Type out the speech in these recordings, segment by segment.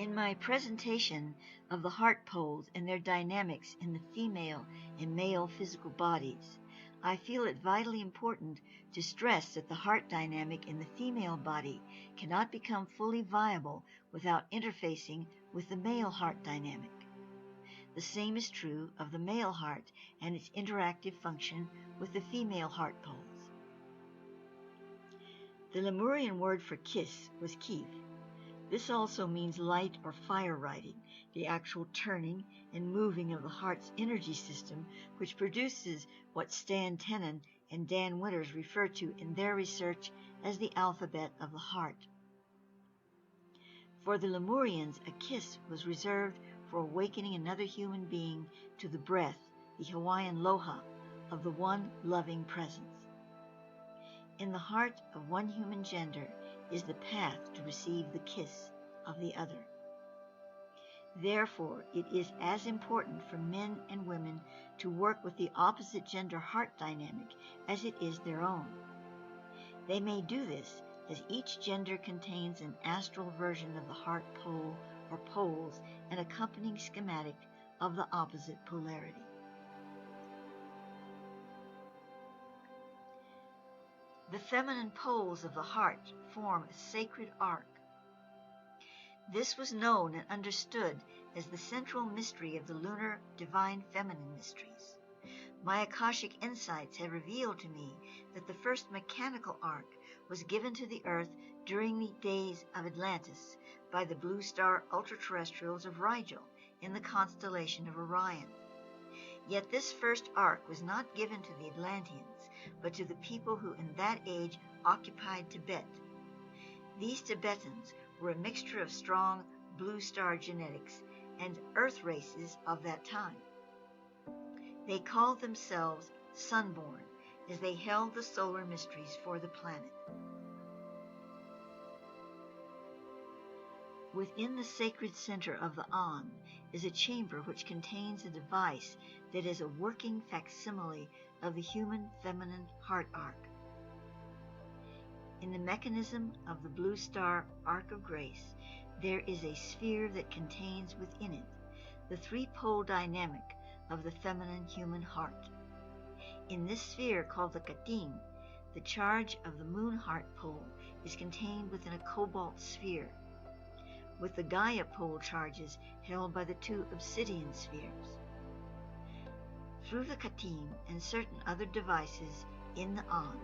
In my presentation of the heart poles and their dynamics in the female and male physical bodies, I feel it vitally important to stress that the heart dynamic in the female body cannot become fully viable without interfacing with the male heart dynamic. The same is true of the male heart and its interactive function with the female heart poles. The Lemurian word for kiss was kif. This also means light or fire writing, the actual turning and moving of the heart's energy system, which produces what Stan Tenen and Dan Winters refer to in their research as the alphabet of the heart. For the Lemurians, a kiss was reserved for awakening another human being to the breath, the Hawaiian loha, of the one loving presence. In the heart of one human gender is the path to receive the kiss of the other. Therefore, it is as important for men and women to work with the opposite gender heart dynamic as it is their own. They may do this as each gender contains an astral version of the heart pole or poles and accompanying schematic of the opposite polarity. The feminine poles of the heart form a sacred ark. This was known and understood as the central mystery of the lunar divine feminine mysteries. My Akashic insights have revealed to me that the first mechanical ark was given to the earth during the days of Atlantis by the blue star ultra-terrestrials of Rigel in the constellation of Orion. Yet this first ark was not given to the Atlanteans, but to the people who in that age occupied Tibet. These Tibetans were a mixture of strong blue star genetics and earth races of that time. They called themselves Sunborn, as they held the solar mysteries for the planet. Within the sacred center of the An is a chamber which contains a device that is a working facsimile of the human feminine heart ark. In the mechanism of the blue star ark of grace, there is a sphere that contains within it the three-pole dynamic of the feminine human heart. In this sphere, called the Kadeem, the charge of the moon heart pole is contained within a cobalt sphere, with the Gaia pole charges held by the two obsidian spheres. Through the Kadeem and certain other devices in the An,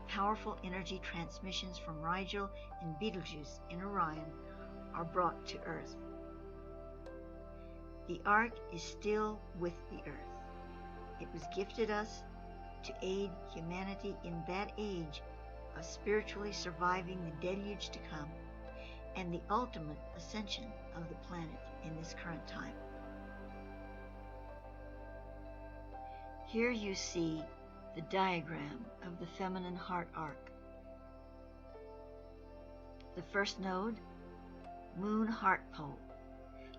powerful energy transmissions from Rigel and Betelgeuse in Orion are brought to Earth. The Ark is still with the Earth. It was gifted us to aid humanity in that age of spiritually surviving the deluge to come and the ultimate ascension of the planet in this current time. Here you see the diagram of the feminine heart ark. The first node, moon heart pole,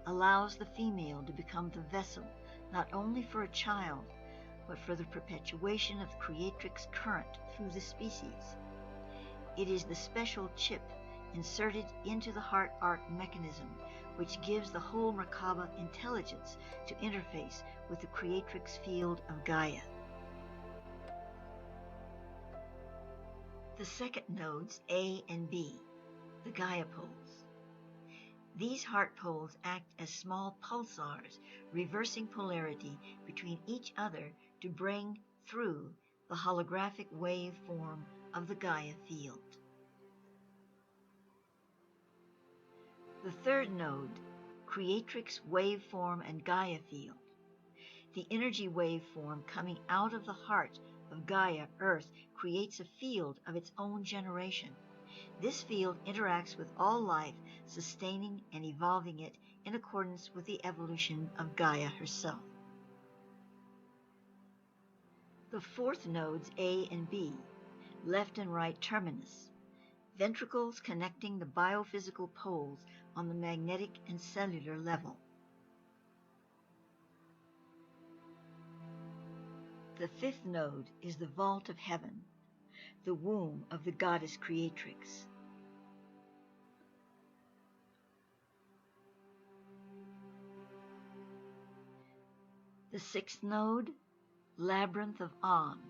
allows the female to become the vessel not only for a child, but for the perpetuation of the creatrix current through the species. It is the special chip inserted into the heart ark mechanism which gives the whole Merkaba intelligence to interface with the creatrix field of Gaia. The second nodes, A and B, the Gaia poles. These heart poles act as small pulsars, reversing polarity between each other to bring through the holographic wave form of the Gaia field. The third node, creatrix waveform and Gaia field. The energy waveform coming out of the heart of Gaia, Earth, creates a field of its own generation. This field interacts with all life, sustaining and evolving it in accordance with the evolution of Gaia herself. The fourth nodes, A and B, left and right terminus, ventricles connecting the biophysical poles on the magnetic and cellular level. The fifth node is the vault of heaven, the womb of the goddess creatrix. The sixth node, Labyrinth of On.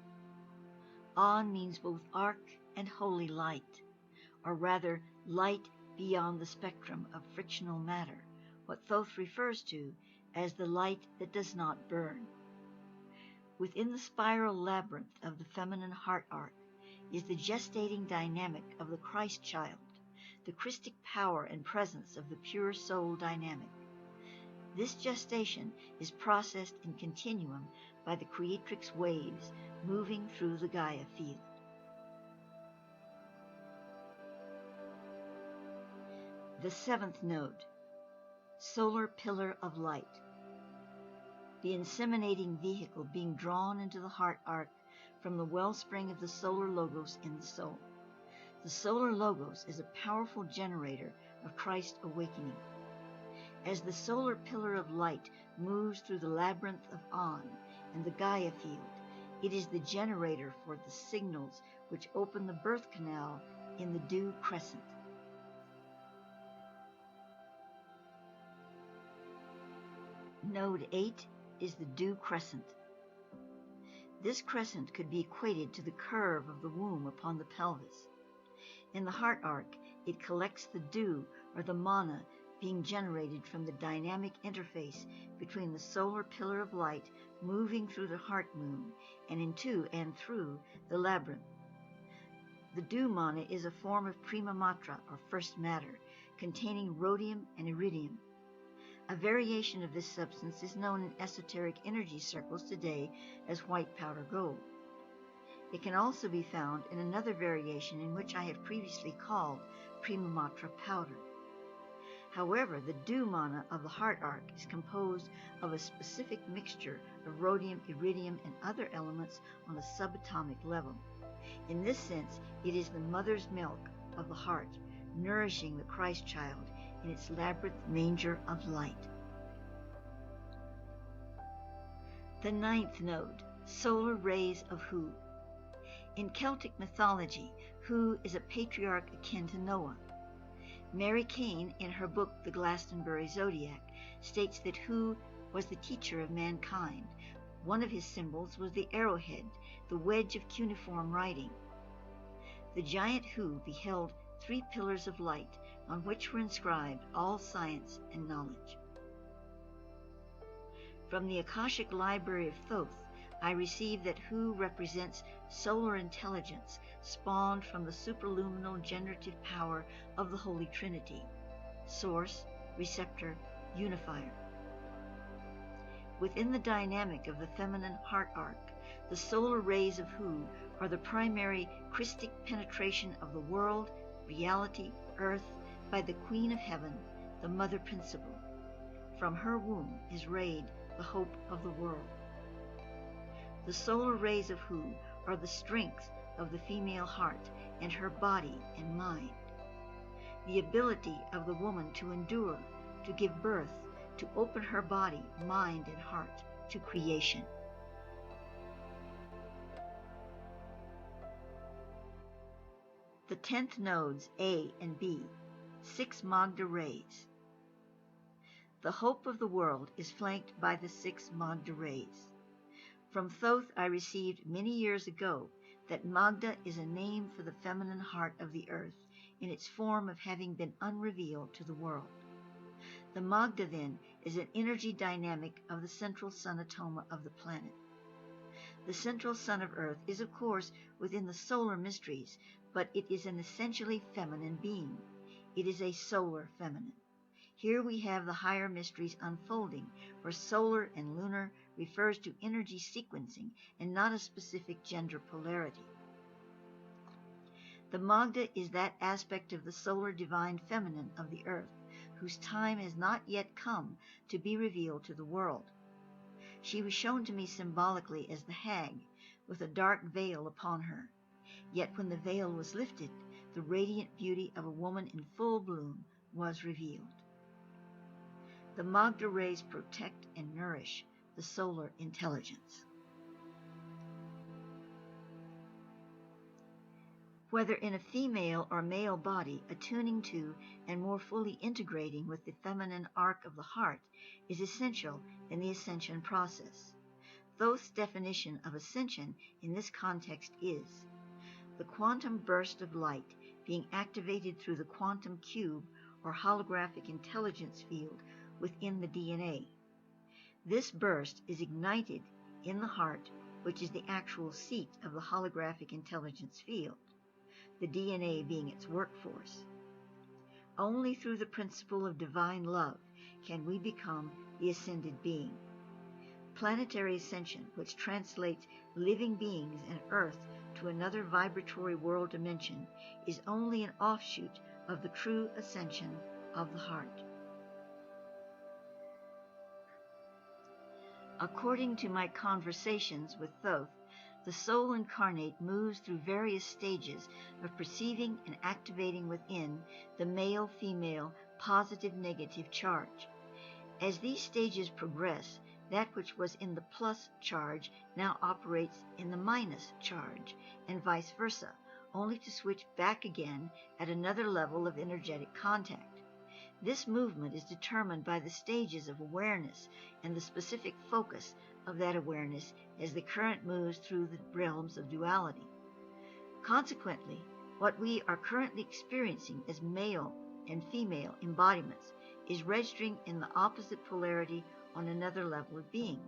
On means both arc and holy light, or rather light beyond the spectrum of frictional matter, what Thoth refers to as the light that does not burn. Within the spiral labyrinth of the feminine heart arc is the gestating dynamic of the Christ child, the Christic power and presence of the pure soul dynamic. This gestation is processed in continuum by the creatrix waves moving through the Gaia field. The seventh node, Solar Pillar of Light. The inseminating vehicle being drawn into the heart arc from the wellspring of the solar logos in the soul. The solar logos is a powerful generator of Christ awakening. As the solar pillar of light moves through the labyrinth of On and the Gaia field, it is the generator for the signals which open the birth canal in the dew crescent. Node 8 is the dew crescent. This crescent could be equated to the curve of the womb upon the pelvis. In the heart arc, it collects the dew or the mana being generated from the dynamic interface between the solar pillar of light moving through the heart moon and into and through the labyrinth. The dew mana is a form of prima matra, or first matter, containing rhodium and iridium. A variation of this substance is known in esoteric energy circles today as white powder gold. It can also be found in another variation in which I have previously called prima matra powder. However, the dew mana of the heart arc is composed of a specific mixture of rhodium, iridium, and other elements on a subatomic level. In this sense, it is the mother's milk of the heart, nourishing the Christ child in its labyrinth manger of light. The ninth node, Solar Rays of Hu. In Celtic mythology, Hu is a patriarch akin to Noah. Mary Kane, in her book The Glastonbury Zodiac, states that Hu was the teacher of mankind. One of his symbols was the arrowhead, the wedge of cuneiform writing. The giant Hu beheld 3 pillars of light on which were inscribed all science and knowledge. From the Akashic Library of Thoth, I received that Hu represents solar intelligence spawned from the superluminal generative power of the Holy Trinity, source, receptor, unifier. Within the dynamic of the feminine heart arc, the solar rays of Hu are the primary Christic penetration of the world, reality, earth, by the Queen of Heaven, the Mother Principle. From her womb is rayed the hope of the world. The solar rays of Hu are the strength of the female heart and her body and mind. The ability of the woman to endure, to give birth, to open her body, mind, and heart to creation. The 10th nodes, A and B, 6 Magda rays. The hope of the world is flanked by the 6 Magda rays. From Thoth I received many years ago that Magda is a name for the feminine heart of the earth in its form of having been unrevealed to the world. The Magda, then, is an energy dynamic of the central sunatoma of the planet. The central sun of Earth is, of course, within the solar mysteries, but it is an essentially feminine being. It is a solar feminine. Here we have the higher mysteries unfolding, where solar and lunar refers to energy sequencing and not a specific gender polarity. The Magda is that aspect of the solar divine feminine of the earth, whose time has not yet come to be revealed to the world. She was shown to me symbolically as the hag, with a dark veil upon her. Yet when the veil was lifted, the radiant beauty of a woman in full bloom was revealed. The Magda rays protect and nourish the solar intelligence. Whether in a female or male body, attuning to and more fully integrating with the feminine arc of the heart is essential in the ascension process. Thoth's definition of ascension in this context is the quantum burst of light being activated through the quantum cube or holographic intelligence field within the DNA. This burst is ignited in the heart, which is the actual seat of the holographic intelligence field, the DNA being its workforce. Only through the principle of divine love can we become the ascended being. Planetary ascension, which translates living beings and Earth to another vibratory world dimension, is only an offshoot of the true ascension of the heart. According to my conversations with Thoth, the soul incarnate moves through various stages of perceiving and activating within the male-female positive-negative charge. As these stages progress, that which was in the plus charge now operates in the minus charge, and vice versa, only to switch back again at another level of energetic contact. This movement is determined by the stages of awareness and the specific focus of that awareness as the current moves through the realms of duality. Consequently, what we are currently experiencing as male and female embodiments is registering in the opposite polarity on another level of being.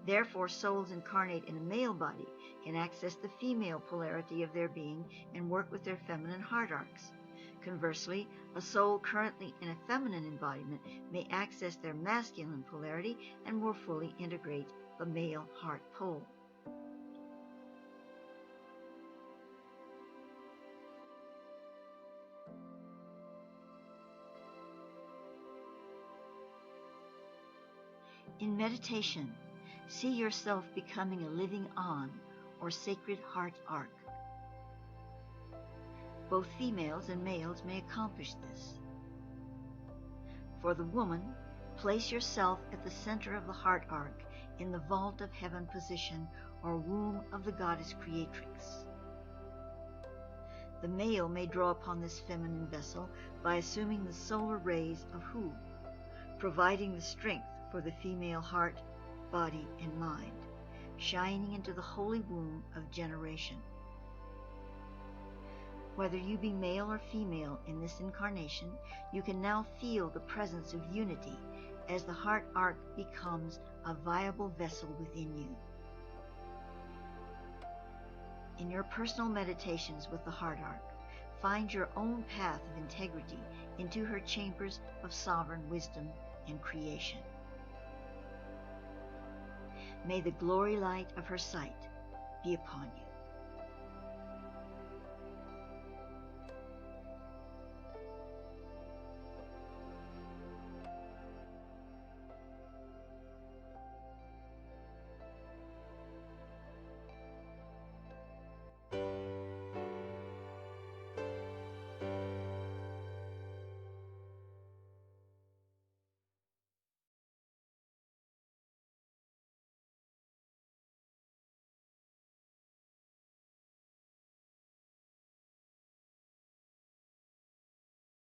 Therefore, souls incarnate in a male body can access the female polarity of their being and work with their feminine heart arcs. Conversely, a soul currently in a feminine embodiment may access their masculine polarity and more fully integrate the male heart pole. In meditation, see yourself becoming a living on or sacred heart arc. Both females and males may accomplish this. For the woman, place yourself at the center of the heart arc in the vault of heaven position or womb of the goddess creatrix. The male may draw upon this feminine vessel by assuming the solar rays of Hu, providing the strength for the female heart, body, and mind, shining into the holy womb of generation. Whether you be male or female in this incarnation, you can now feel the presence of unity as the heart arc becomes a viable vessel within you. In your personal meditations with the heart arc, find your own path of integrity into her chambers of sovereign wisdom and creation. May the glory light of her sight be upon you.